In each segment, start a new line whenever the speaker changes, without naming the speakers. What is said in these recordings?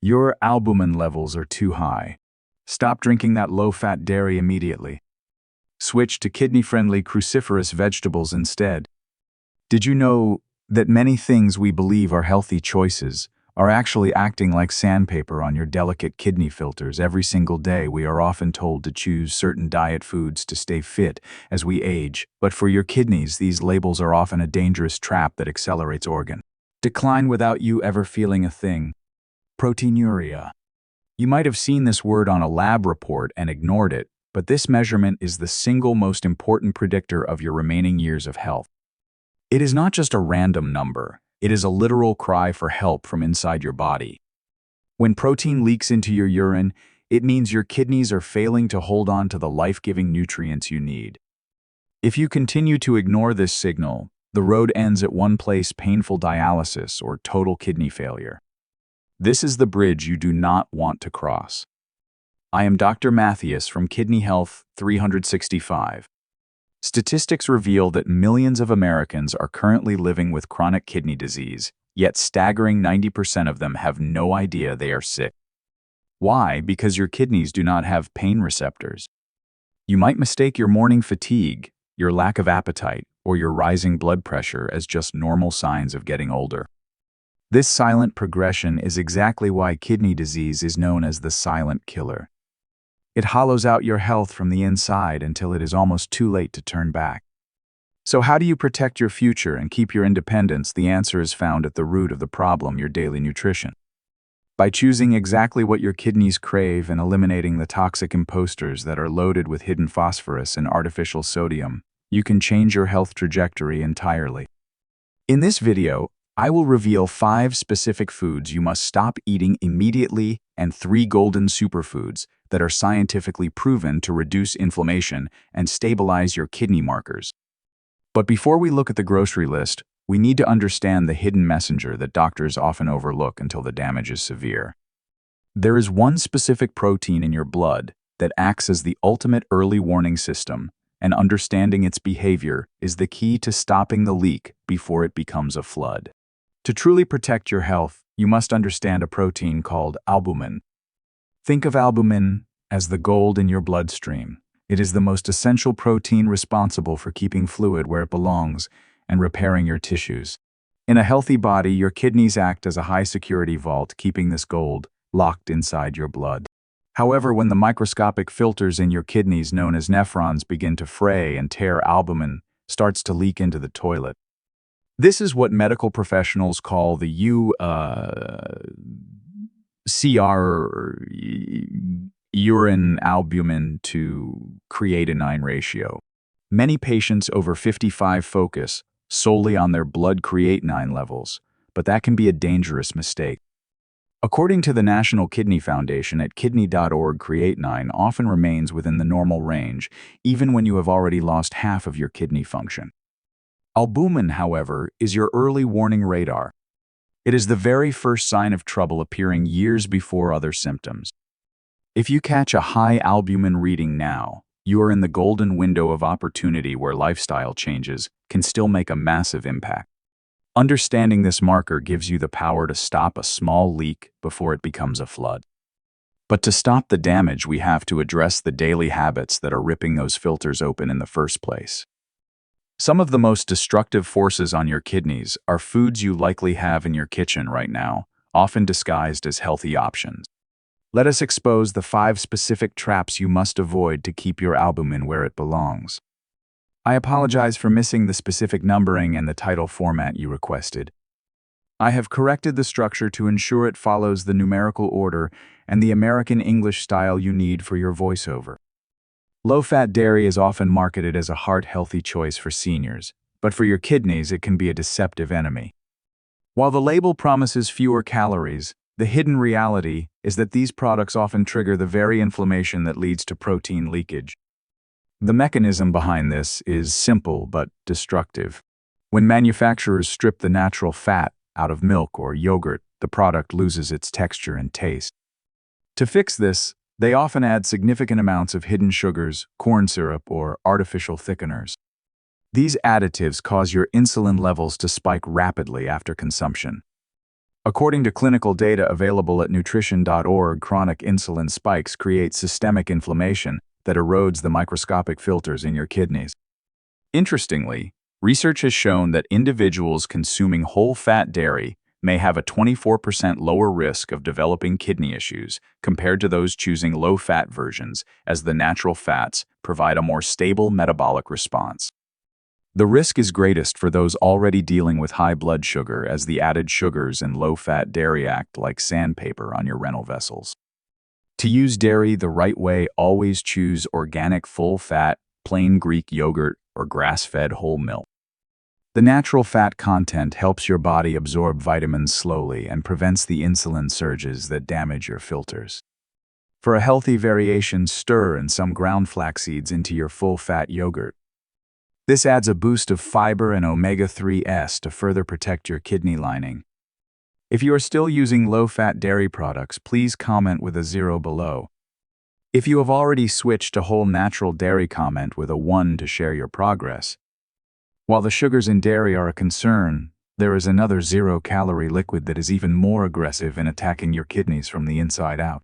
Your albumin levels are too high. Stop drinking that low-fat dairy immediately. Switch to kidney-friendly cruciferous vegetables instead. Did you know that many things we believe are healthy choices are actually acting like sandpaper on your delicate kidney filters? Every single day, we are often told to choose certain diet foods to stay fit as we age, but for your kidneys, these labels are often a dangerous trap that accelerates organ decline without you ever feeling a thing. Proteinuria. You might have seen this word on a lab report and ignored it, but this measurement is the single most important predictor of your remaining years of health. It is not just a random number. It is a literal cry for help from inside your body. When protein leaks into your urine, it means your kidneys are failing to hold on to the life-giving nutrients you need. If you continue to ignore this signal, the road ends at one place: painful dialysis or total kidney failure. This is the bridge you do not want to cross. I am Dr. Matthias from Kidney Health 365. Statistics reveal that millions of Americans are currently living with chronic kidney disease, yet staggering 90% of them have no idea they are sick. Why? Because your kidneys do not have pain receptors. You might mistake your morning fatigue, your lack of appetite, or your rising blood pressure as just normal signs of getting older. This silent progression is exactly why kidney disease is known as the silent killer. It hollows out your health from the inside until it is almost too late to turn back. So how do you protect your future and keep your independence? The answer is found at the root of the problem: your daily nutrition. By choosing exactly what your kidneys crave and eliminating the toxic imposters that are loaded with hidden phosphorus and artificial sodium, you can change your health trajectory entirely. In this video, I will reveal 5 specific foods you must stop eating immediately and 3 golden superfoods that are scientifically proven to reduce inflammation and stabilize your kidney markers. But before we look at the grocery list, we need to understand the hidden messenger that doctors often overlook until the damage is severe. There is one specific protein in your blood that acts as the ultimate early warning system, and understanding its behavior is the key to stopping the leak before it becomes a flood. To truly protect your health, you must understand a protein called albumin. Think of albumin as the gold in your bloodstream. It is the most essential protein responsible for keeping fluid where it belongs and repairing your tissues. In a healthy body, your kidneys act as a high-security vault, keeping this gold locked inside your blood. However, when the microscopic filters in your kidneys, known as nephrons, begin to fray and tear, albumin starts to leak into the toilet. This is what medical professionals call the urine albumin to creatinine ratio. Many patients over 55 focus solely on their blood creatinine levels, but that can be a dangerous mistake. According to the National Kidney Foundation at kidney.org, creatinine often remains within the normal range, even when you have already lost half of your kidney function. Albumin, however, is your early warning radar. It is the very first sign of trouble, appearing years before other symptoms. If you catch a high albumin reading now, you are in the golden window of opportunity where lifestyle changes can still make a massive impact. Understanding this marker gives you the power to stop a small leak before it becomes a flood. But to stop the damage, we have to address the daily habits that are ripping those filters open in the first place. Some of the most destructive forces on your kidneys are foods you likely have in your kitchen right now, often disguised as healthy options. Let us expose the 5 specific traps you must avoid to keep your albumin where it belongs. I apologize for missing the specific numbering and the title format you requested. I have corrected the structure to ensure it follows the numerical order and the American English style you need for your voiceover. Low-fat dairy is often marketed as a heart-healthy choice for seniors, but for your kidneys it can be a deceptive enemy. While the label promises fewer calories, the hidden reality is that these products often trigger the very inflammation that leads to protein leakage. The mechanism behind this is simple but destructive. When manufacturers strip the natural fat out of milk or yogurt, the product loses its texture and taste. To fix this, they often add significant amounts of hidden sugars, corn syrup, or artificial thickeners. These additives cause your insulin levels to spike rapidly after consumption. According to clinical data available at nutrition.org, chronic insulin spikes create systemic inflammation that erodes the microscopic filters in your kidneys. Interestingly, research has shown that individuals consuming whole-fat dairy may have a 24% lower risk of developing kidney issues compared to those choosing low-fat versions, as the natural fats provide a more stable metabolic response. The risk is greatest for those already dealing with high blood sugar, as the added sugars in low-fat dairy act like sandpaper on your renal vessels. To use dairy the right way, always choose organic full-fat, plain Greek yogurt, or grass-fed whole milk. The natural fat content helps your body absorb vitamins slowly and prevents the insulin surges that damage your filters. For a healthy variation, stir in some ground flax seeds into your full-fat yogurt. This adds a boost of fiber and omega-3s to further protect your kidney lining. If you are still using low-fat dairy products, please comment with a 0 below. If you have already switched to whole natural dairy, comment with a 1 to share your progress. While the sugars in dairy are a concern, there is another 0-calorie liquid that is even more aggressive in attacking your kidneys from the inside out.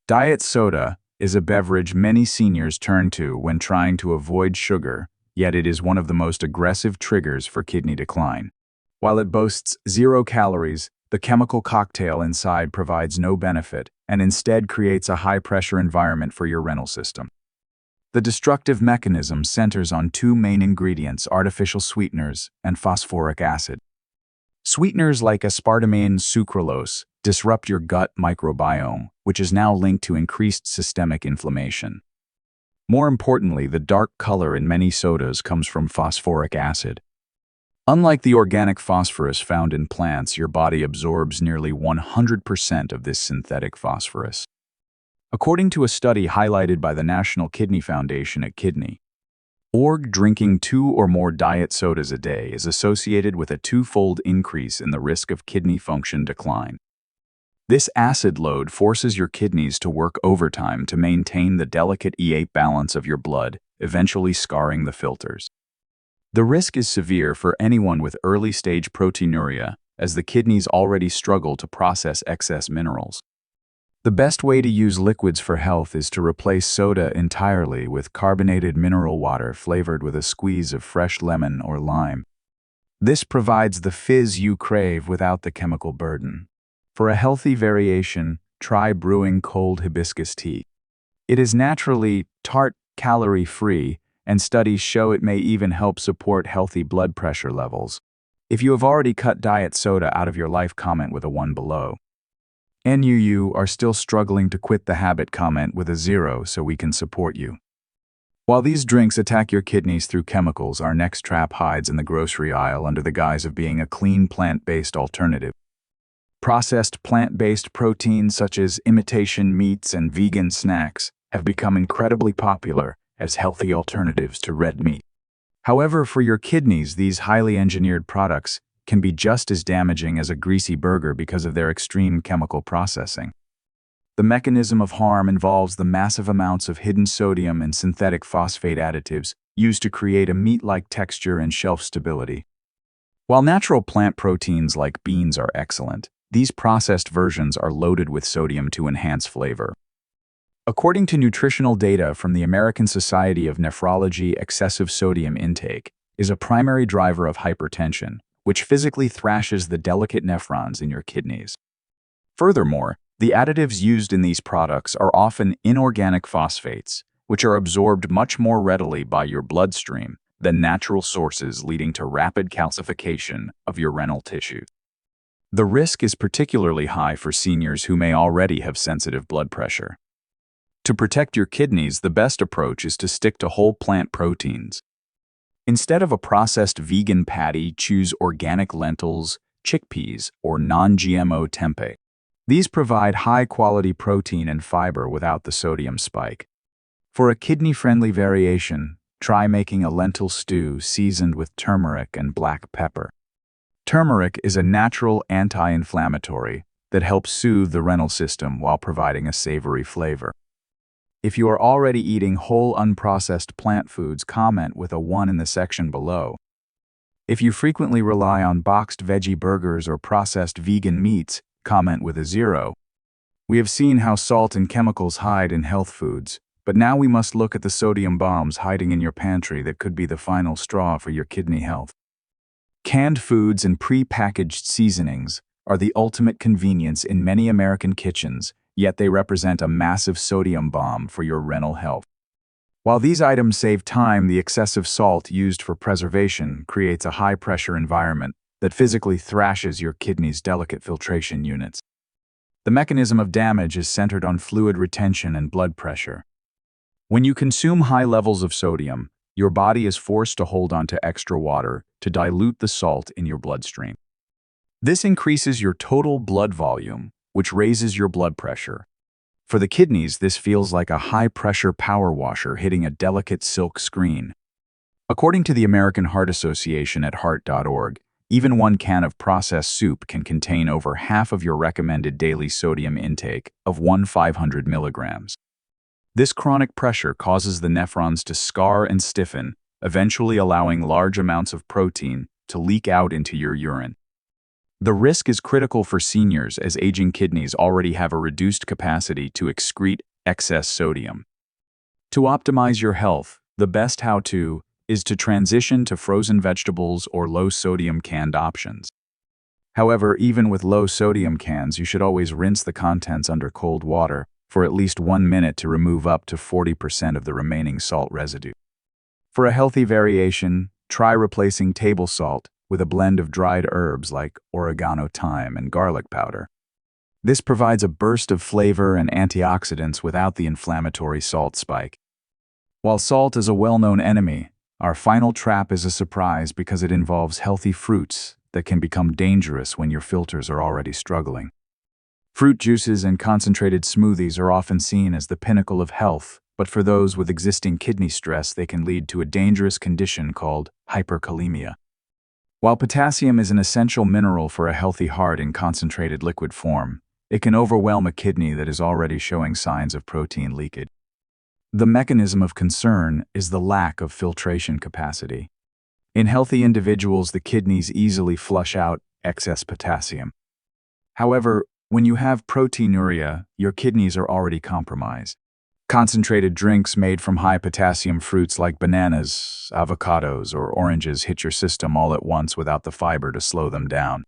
Diet soda is a beverage many seniors turn to when trying to avoid sugar, yet it is one of the most aggressive triggers for kidney decline. While it boasts 0 calories, the chemical cocktail inside provides no benefit and instead creates a high-pressure environment for your renal system. The destructive mechanism centers on two main ingredients: artificial sweeteners and phosphoric acid. Sweeteners like aspartame and sucralose disrupt your gut microbiome, which is now linked to increased systemic inflammation. More importantly, the dark color in many sodas comes from phosphoric acid. Unlike the organic phosphorus found in plants, your body absorbs nearly 100% of this synthetic phosphorus. According to a study highlighted by the National Kidney Foundation at Kidney.org, drinking 2 or more diet sodas a day is associated with a 2-fold increase in the risk of kidney function decline. This acid load forces your kidneys to work overtime to maintain the delicate pH balance of your blood, eventually scarring the filters. The risk is severe for anyone with early-stage proteinuria, as the kidneys already struggle to process excess minerals. The best way to use liquids for health is to replace soda entirely with carbonated mineral water flavored with a squeeze of fresh lemon or lime. This provides the fizz you crave without the chemical burden. For a healthy variation, try brewing cold hibiscus tea. It is naturally tart, calorie-free, and studies show it may even help support healthy blood pressure levels. If you have already cut diet soda out of your life, comment with a 1 below. You are still struggling to quit the habit, comment with a 0 so we can support you. While these drinks attack your kidneys through chemicals, our next trap hides in the grocery aisle under the guise of being a clean plant-based alternative. Processed plant-based proteins such as imitation meats and vegan snacks have become incredibly popular as healthy alternatives to red meat. However, for your kidneys, these highly engineered products can be just as damaging as a greasy burger because of their extreme chemical processing. The mechanism of harm involves the massive amounts of hidden sodium and synthetic phosphate additives used to create a meat-like texture and shelf stability. While natural plant proteins like beans are excellent, these processed versions are loaded with sodium to enhance flavor. According to nutritional data from the American Society of Nephrology, excessive sodium intake is a primary driver of hypertension, which physically thrashes the delicate nephrons in your kidneys. Furthermore, the additives used in these products are often inorganic phosphates, which are absorbed much more readily by your bloodstream than natural sources, leading to rapid calcification of your renal tissue. The risk is particularly high for seniors who may already have sensitive blood pressure. To protect your kidneys, the best approach is to stick to whole plant proteins. Instead of a processed vegan patty, choose organic lentils, chickpeas, or non-GMO tempeh. These provide high-quality protein and fiber without the sodium spike. For a kidney-friendly variation, try making a lentil stew seasoned with turmeric and black pepper. Turmeric is a natural anti-inflammatory that helps soothe the renal system while providing a savory flavor. If you are already eating whole unprocessed plant foods, comment with a 1 in the section below. If you frequently rely on boxed veggie burgers or processed vegan meats, comment with a 0. We have seen how salt and chemicals hide in health foods, but now we must look at the sodium bombs hiding in your pantry that could be the final straw for your kidney health. Canned foods and pre-packaged seasonings are the ultimate convenience in many American kitchens, yet they represent a massive sodium bomb for your renal health. While these items save time, the excessive salt used for preservation creates a high-pressure environment that physically thrashes your kidney's delicate filtration units. The mechanism of damage is centered on fluid retention and blood pressure. When you consume high levels of sodium, your body is forced to hold on to extra water to dilute the salt in your bloodstream. This increases your total blood volume, which raises your blood pressure. For the kidneys, this feels like a high-pressure power washer hitting a delicate silk screen. According to the American Heart Association at heart.org, even 1 can of processed soup can contain over half of your recommended daily sodium intake of 500 milligrams. This chronic pressure causes the nephrons to scar and stiffen, eventually allowing large amounts of protein to leak out into your urine. The risk is critical for seniors as aging kidneys already have a reduced capacity to excrete excess sodium. To optimize your health, the best how-to is to transition to frozen vegetables or low-sodium canned options. However, even with low-sodium cans, you should always rinse the contents under cold water for at least 1 minute to remove up to 40% of the remaining salt residue. For a healthy variation, try replacing table salt with a blend of dried herbs like oregano, thyme, and garlic powder. This provides a burst of flavor and antioxidants without the inflammatory salt spike. While salt is a well-known enemy, our final trap is a surprise because it involves healthy fruits that can become dangerous when your filters are already struggling. Fruit juices and concentrated smoothies are often seen as the pinnacle of health, but for those with existing kidney stress, they can lead to a dangerous condition called hyperkalemia. While potassium is an essential mineral for a healthy heart in concentrated liquid form, it can overwhelm a kidney that is already showing signs of protein leakage. The mechanism of concern is the lack of filtration capacity. In healthy individuals, the kidneys easily flush out excess potassium. However, when you have proteinuria, your kidneys are already compromised. Concentrated drinks made from high-potassium fruits like bananas, avocados, or oranges hit your system all at once without the fiber to slow them down.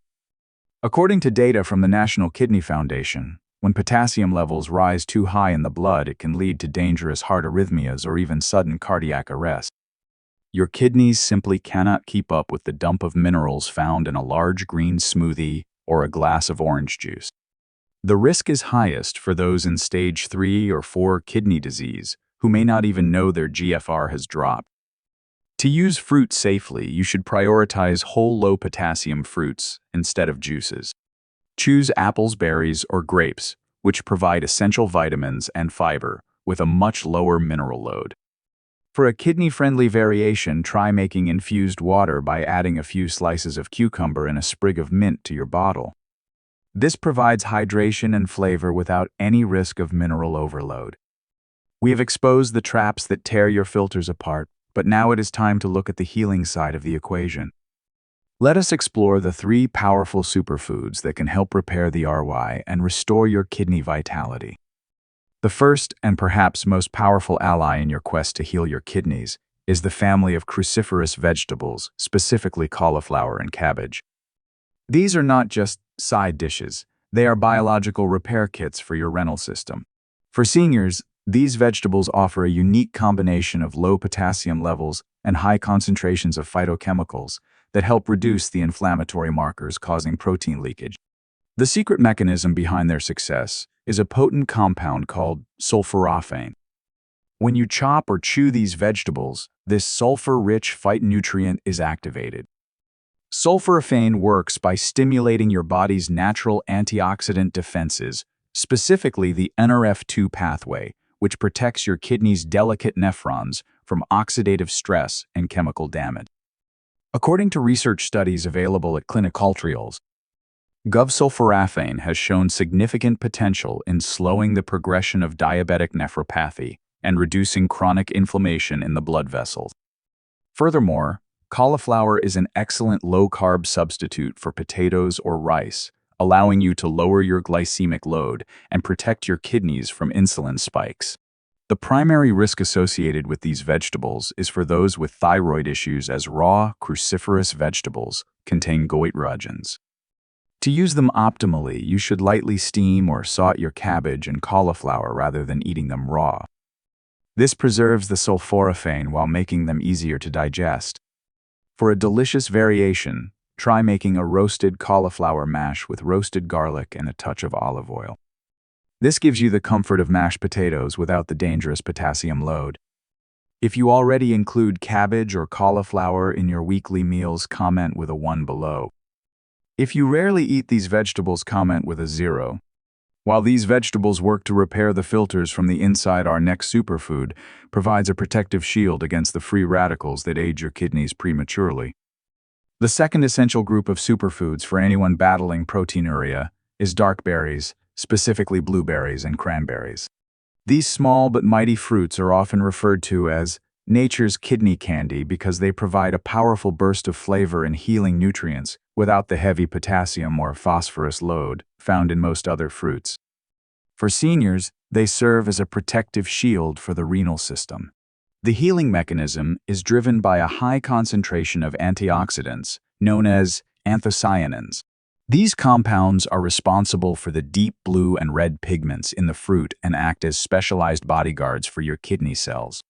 According to data from the National Kidney Foundation, when potassium levels rise too high in the blood, it can lead to dangerous heart arrhythmias or even sudden cardiac arrest. Your kidneys simply cannot keep up with the dump of minerals found in a large green smoothie or a glass of orange juice. The risk is highest for those in stage 3 or 4 kidney disease who may not even know their GFR has dropped. To use fruit safely, you should prioritize whole low-potassium fruits instead of juices. Choose apples, berries, or grapes, which provide essential vitamins and fiber with a much lower mineral load. For a kidney-friendly variation, try making infused water by adding a few slices of cucumber and a sprig of mint to your bottle. This provides hydration and flavor without any risk of mineral overload. We have exposed the traps that tear your filters apart, but now it is time to look at the healing side of the equation. Let us explore the 3 powerful superfoods that can help repair the RY and restore your kidney vitality. The first and perhaps most powerful ally in your quest to heal your kidneys is the family of cruciferous vegetables, specifically cauliflower and cabbage. These are not just side dishes, they are biological repair kits for your renal system. For seniors, these vegetables offer a unique combination of low potassium levels and high concentrations of phytochemicals that help reduce the inflammatory markers causing protein leakage. The secret mechanism behind their success is a potent compound called sulforaphane. When you chop or chew these vegetables, this sulfur-rich phytonutrient is activated. Sulforaphane works by stimulating your body's natural antioxidant defenses, specifically the NRF2 pathway, which protects your kidney's delicate nephrons from oxidative stress and chemical damage. According to research studies available at ClinicalTrials, sulforaphane has shown significant potential in slowing the progression of diabetic nephropathy and reducing chronic inflammation in the blood vessels. Furthermore, Cauliflower is an excellent low-carb substitute for potatoes or rice, allowing you to lower your glycemic load and protect your kidneys from insulin spikes. The primary risk associated with these vegetables is for those with thyroid issues, as raw, cruciferous vegetables contain goitrogens. To use them optimally, you should lightly steam or saute your cabbage and cauliflower rather than eating them raw. This preserves the sulforaphane while making them easier to digest. For a delicious variation, try making a roasted cauliflower mash with roasted garlic and a touch of olive oil. This gives you the comfort of mashed potatoes without the dangerous potassium load. If you already include cabbage or cauliflower in your weekly meals, comment with a 1 below. If you rarely eat these vegetables, comment with a 0. While these vegetables work to repair the filters from the inside, our next superfood provides a protective shield against the free radicals that age your kidneys prematurely. The second essential group of superfoods for anyone battling proteinuria is dark berries, specifically blueberries and cranberries. These small but mighty fruits are often referred to as nature's kidney candy because they provide a powerful burst of flavor and healing nutrients without the heavy potassium or phosphorus load found in most other fruits. For seniors, they serve as a protective shield for the renal system. The healing mechanism is driven by a high concentration of antioxidants known as anthocyanins. These compounds are responsible for the deep blue and red pigments in the fruit and act as specialized bodyguards for your kidney cells.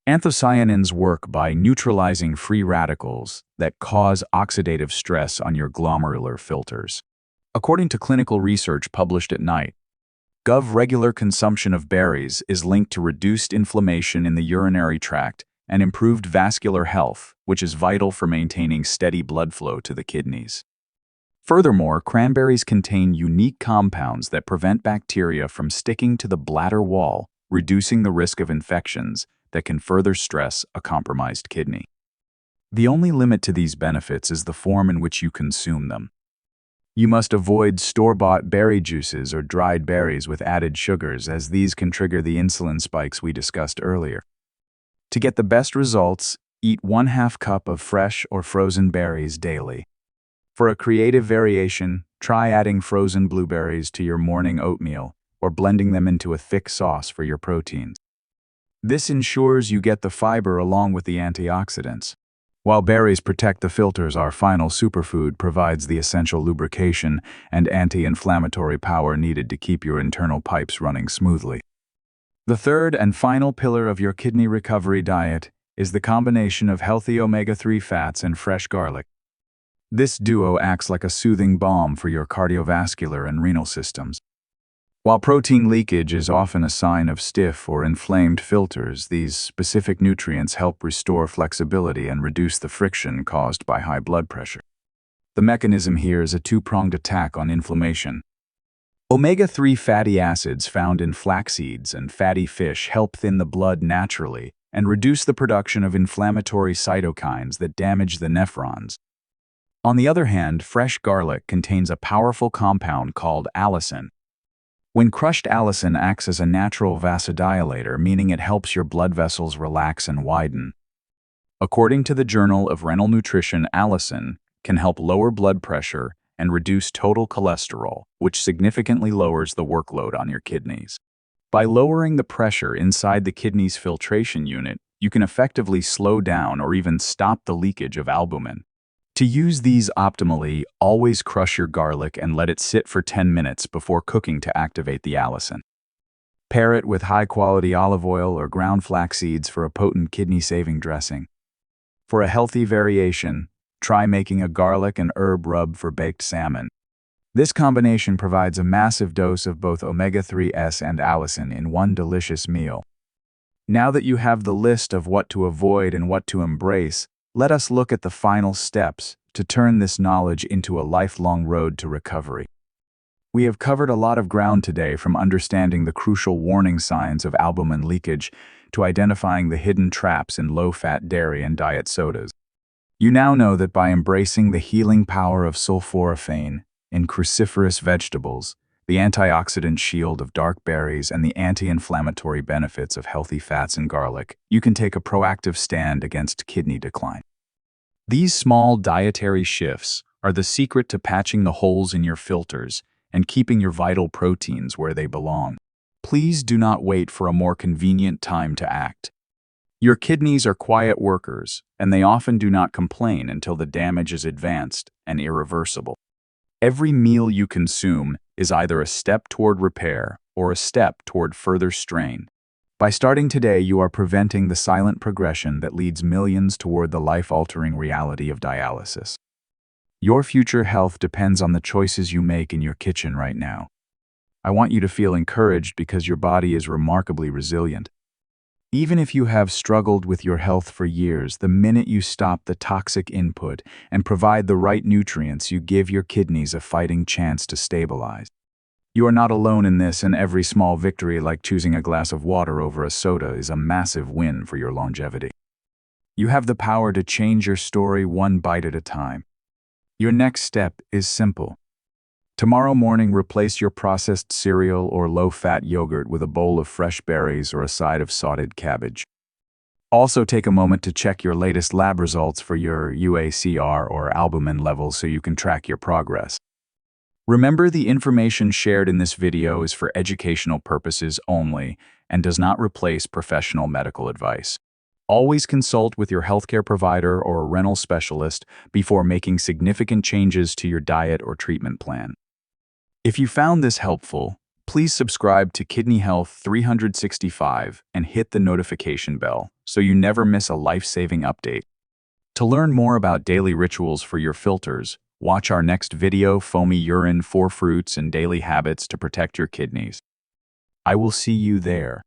Anthocyanins work by neutralizing free radicals that cause oxidative stress on your glomerular filters. According to clinical research published at Night, regular consumption of berries is linked to reduced inflammation in the urinary tract and improved vascular health, which is vital for maintaining steady blood flow to the kidneys. Furthermore, cranberries contain unique compounds that prevent bacteria from sticking to the bladder wall, reducing the risk of infections that can further stress a compromised kidney. The only limit to these benefits is the form in which you consume them. You must avoid store-bought berry juices or dried berries with added sugars, as these can trigger the insulin spikes we discussed earlier. To get the best results, eat 1/2 cup of fresh or frozen berries daily. For a creative variation, try adding frozen blueberries to your morning oatmeal or blending them into a thick sauce for your proteins. This ensures you get the fiber along with the antioxidants. While berries protect the filters, our final superfood provides the essential lubrication and anti-inflammatory power needed to keep your internal pipes running smoothly. The third and final pillar of your kidney recovery diet is the combination of healthy omega-3 fats and fresh garlic. This duo acts like a soothing balm for your cardiovascular and renal systems. While protein leakage is often a sign of stiff or inflamed filters, these specific nutrients help restore flexibility and reduce the friction caused by high blood pressure. The mechanism here is a two-pronged attack on inflammation. Omega-3 fatty acids found in flax seeds and fatty fish help thin the blood naturally and reduce the production of inflammatory cytokines that damage the nephrons. On the other hand, fresh garlic contains a powerful compound called allicin. When crushed, allicin acts as a natural vasodilator, meaning it helps your blood vessels relax and widen. According to the Journal of Renal Nutrition, allicin can help lower blood pressure and reduce total cholesterol, which significantly lowers the workload on your kidneys. By lowering the pressure inside the kidney's filtration unit, you can effectively slow down or even stop the leakage of albumin. To use these optimally, always crush your garlic and let it sit for 10 minutes before cooking to activate the allicin. Pair it with high-quality olive oil or ground flax seeds for a potent kidney-saving dressing. For a healthy variation, try making a garlic and herb rub for baked salmon. This combination provides a massive dose of both omega-3s and allicin in one delicious meal. Now that you have the list of what to avoid and what to embrace, let us look at the final steps to turn this knowledge into a lifelong road to recovery. We have covered a lot of ground today, from understanding the crucial warning signs of albumin leakage to identifying the hidden traps in low-fat dairy and diet sodas. You now know that by embracing the healing power of sulforaphane in cruciferous vegetables, the antioxidant shield of dark berries, and the anti-inflammatory benefits of healthy fats and garlic, you can take a proactive stand against kidney decline. These small dietary shifts are the secret to patching the holes in your filters and keeping your vital proteins where they belong. Please do not wait for a more convenient time to act. Your kidneys are quiet workers, and they often do not complain until the damage is advanced and irreversible. Every meal you consume is either a step toward repair or a step toward further strain. By starting today, you are preventing the silent progression that leads millions toward the life-altering reality of dialysis. Your future health depends on the choices you make in your kitchen right now. I want you to feel encouraged because your body is remarkably resilient. Even if you have struggled with your health for years, the minute you stop the toxic input and provide the right nutrients, you give your kidneys a fighting chance to stabilize. You are not alone in this, and every small victory, like choosing a glass of water over a soda, is a massive win for your longevity. You have the power to change your story one bite at a time. Your next step is simple. Tomorrow morning, replace your processed cereal or low-fat yogurt with a bowl of fresh berries or a side of sauteed cabbage. Also, take a moment to check your latest lab results for your UACR or albumin levels so you can track your progress. Remember, the information shared in this video is for educational purposes only and does not replace professional medical advice. Always consult with your healthcare provider or a renal specialist before making significant changes to your diet or treatment plan. If you found this helpful, please subscribe to Kidney Health 365 and hit the notification bell so you never miss a life-saving update. To learn more about daily rituals for your filters, watch our next video, Foamy Urine, 4 Fruits and Daily Habits to Protect Your Kidneys. I will see you there.